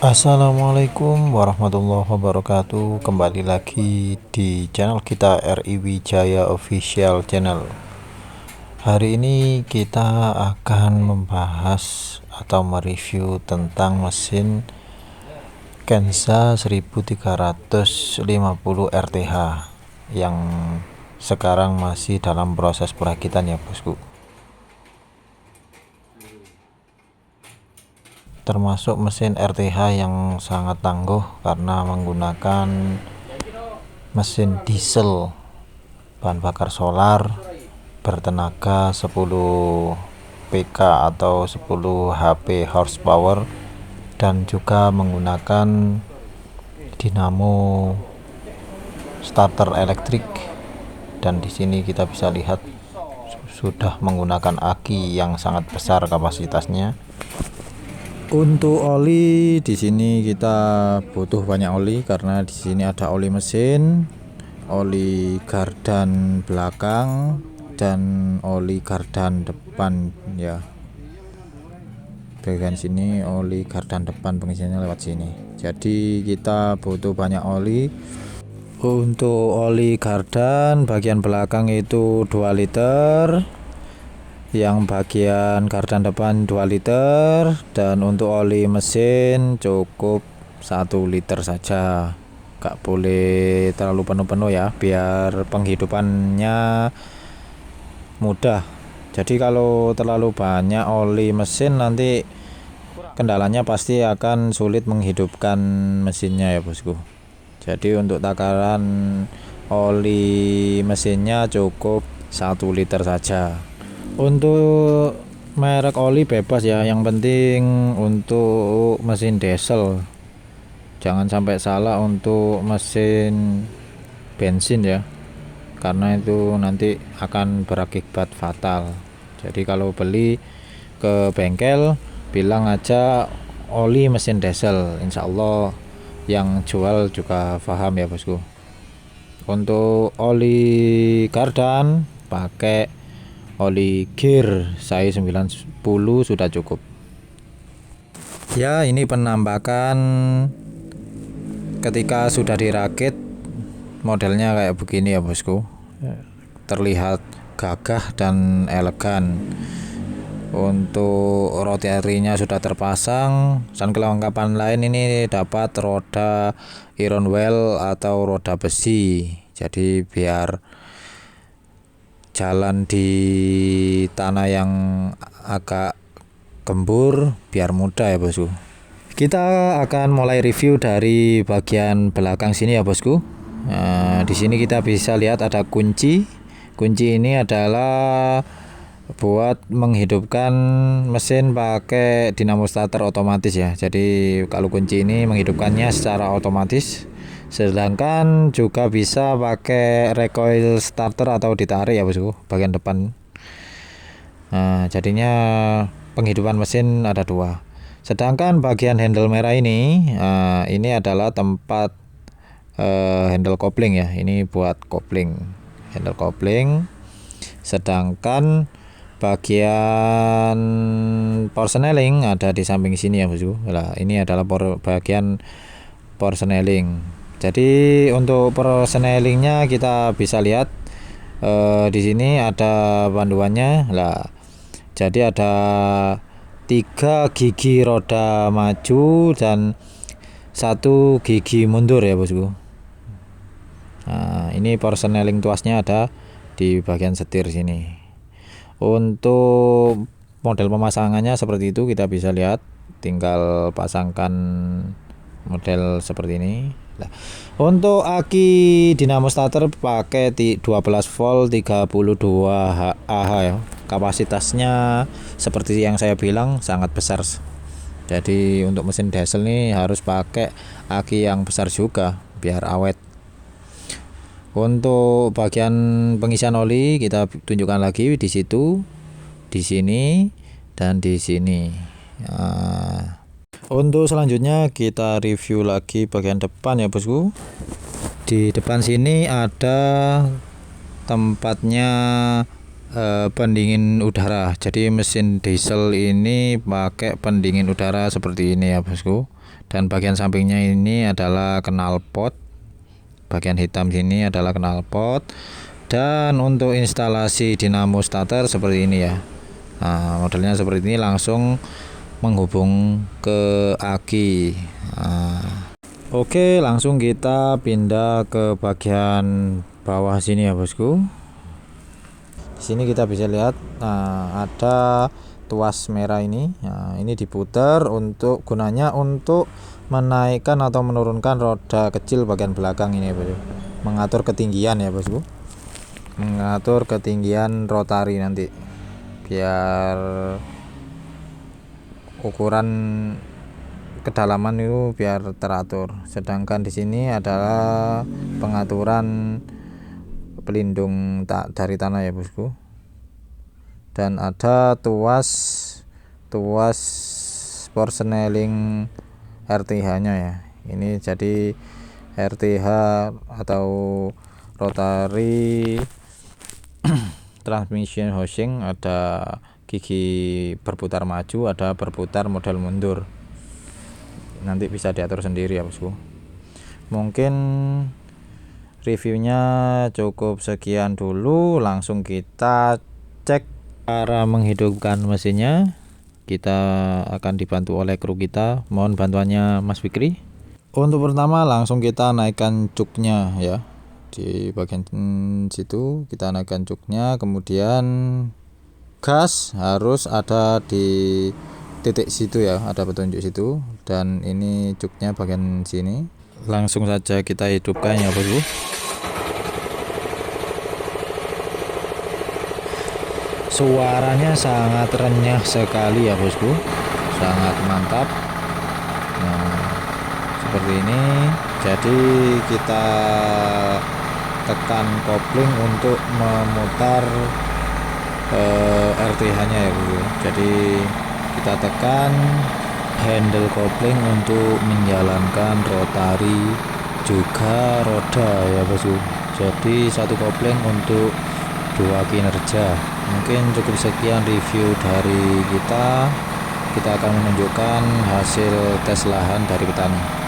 Assalamualaikum warahmatullahi wabarakatuh. Kembali lagi di channel kita RI Wijaya Official Channel. Hari ini kita akan membahas atau mereview tentang mesin Kenza 1350 RTH yang sekarang masih dalam proses perakitan ya bosku. Termasuk mesin RTH yang sangat tangguh karena menggunakan mesin diesel bahan bakar solar bertenaga 10 PK atau 10 HP horsepower dan juga menggunakan dinamo starter elektrik. Dan di sini kita bisa lihat sudah menggunakan aki yang sangat besar kapasitasnya. Untuk oli di sini kita butuh banyak oli karena di sini ada oli mesin, oli gardan belakang dan oli gardan depan ya. Bagian sini oli gardan depan pengisiannya lewat sini. Jadi kita butuh banyak oli. Untuk oli gardan bagian belakang itu 2 liter. Yang bagian gardan depan 2 liter, dan untuk oli mesin cukup 1 liter saja, gak boleh terlalu penuh-penuh ya biar penghidupannya mudah. Jadi kalau terlalu banyak oli mesin nanti kendalanya pasti akan sulit menghidupkan mesinnya ya bosku. Jadi untuk takaran oli mesinnya cukup 1 liter saja. Untuk merek oli bebas ya, yang penting untuk mesin diesel jangan sampai salah untuk mesin bensin ya, karena itu nanti akan berakibat fatal. Jadi kalau beli ke bengkel bilang aja oli mesin diesel, insya Allah yang jual juga paham ya bosku. Untuk oli gardan pakai oli gear size 90 sudah cukup ya. Ini penampakan ketika sudah dirakit, modelnya kayak begini ya bosku, terlihat gagah dan elegan. Untuk rotarinya sudah terpasang, dan kelengkapan lain ini dapat roda iron well atau roda besi, jadi biar jalan di tanah yang agak gembur biar mudah ya bosku. Kita akan mulai review dari bagian belakang sini ya bosku. Di sini kita bisa lihat ada kunci. Kunci ini adalah buat menghidupkan mesin pakai dinamo starter otomatis ya. Jadi kalau kunci ini menghidupkannya secara otomatis. Sedangkan juga bisa pakai recoil starter atau ditarik ya bosku bagian depan. Jadinya penghidupan mesin ada 2. Sedangkan bagian handle merah ini adalah tempat handle kopling ya. Ini buat kopling, handle kopling. Sedangkan bagian power ada di samping sini ya bosku. Nah, ini adalah bagian power. Jadi untuk persnelingnya kita bisa lihat di sini ada panduannya lah. Jadi ada 3 gigi roda maju dan 1 gigi mundur ya bosku. Nah, ini persneling tuasnya ada di bagian setir sini. Untuk model pemasangannya seperti itu, kita bisa lihat, tinggal pasangkan model seperti ini. Nah, untuk aki dinamo starter pakai 12 volt 32 Ah ya. Kapasitasnya seperti yang saya bilang sangat besar. Jadi untuk mesin diesel nih harus pakai aki yang besar juga biar awet. Untuk bagian pengisian oli kita tunjukkan lagi di situ, di sini dan di sini. Untuk selanjutnya kita review lagi bagian depan ya bosku. Di depan sini ada tempatnya pendingin udara. Jadi mesin diesel ini pakai pendingin udara seperti ini ya bosku. Dan bagian sampingnya ini adalah knalpot. Bagian hitam sini adalah knalpot. Dan untuk instalasi dinamo starter seperti ini ya. Nah, modelnya seperti ini, langsung menghubung ke aki. Oke, langsung kita pindah ke bagian bawah sini ya bosku. Di sini kita bisa lihat, ada tuas merah ini. Nah, ini diputar untuk gunanya untuk menaikkan atau menurunkan roda kecil bagian belakang ini ya bosku. Mengatur ketinggian ya bosku. Mengatur ketinggian rotari nanti biar ukuran kedalaman itu biar teratur. Sedangkan di sini adalah pengaturan pelindung dari tanah ya bosku. Dan ada tuas porseneling RTH-nya ya. Ini jadi RTH atau rotary transmission housing, ada gigi berputar maju, ada berputar model mundur. Nanti bisa diatur sendiri ya bosku. Mungkin reviewnya cukup sekian dulu, langsung kita cek cara menghidupkan mesinnya. Kita akan dibantu oleh kru kita, mohon bantuannya Mas Fikri. Untuk pertama langsung kita naikkan cuknya ya, di bagian situ kita naikkan cuknya, kemudian gas harus ada di titik situ ya, ada petunjuk situ, dan ini cuknya bagian sini. Langsung saja kita hidupkan ya bosku. Suaranya sangat renyah sekali ya bosku, sangat mantap. Nah, seperti ini. Jadi kita tekan kopling untuk memutar RTH nya ya bosku. Jadi kita tekan handle kopling untuk menjalankan rotari juga roda ya bosku. Jadi satu kopling untuk dua kinerja. Mungkin cukup sekian review dari kita. Kita akan menunjukkan hasil tes lahan dari petani.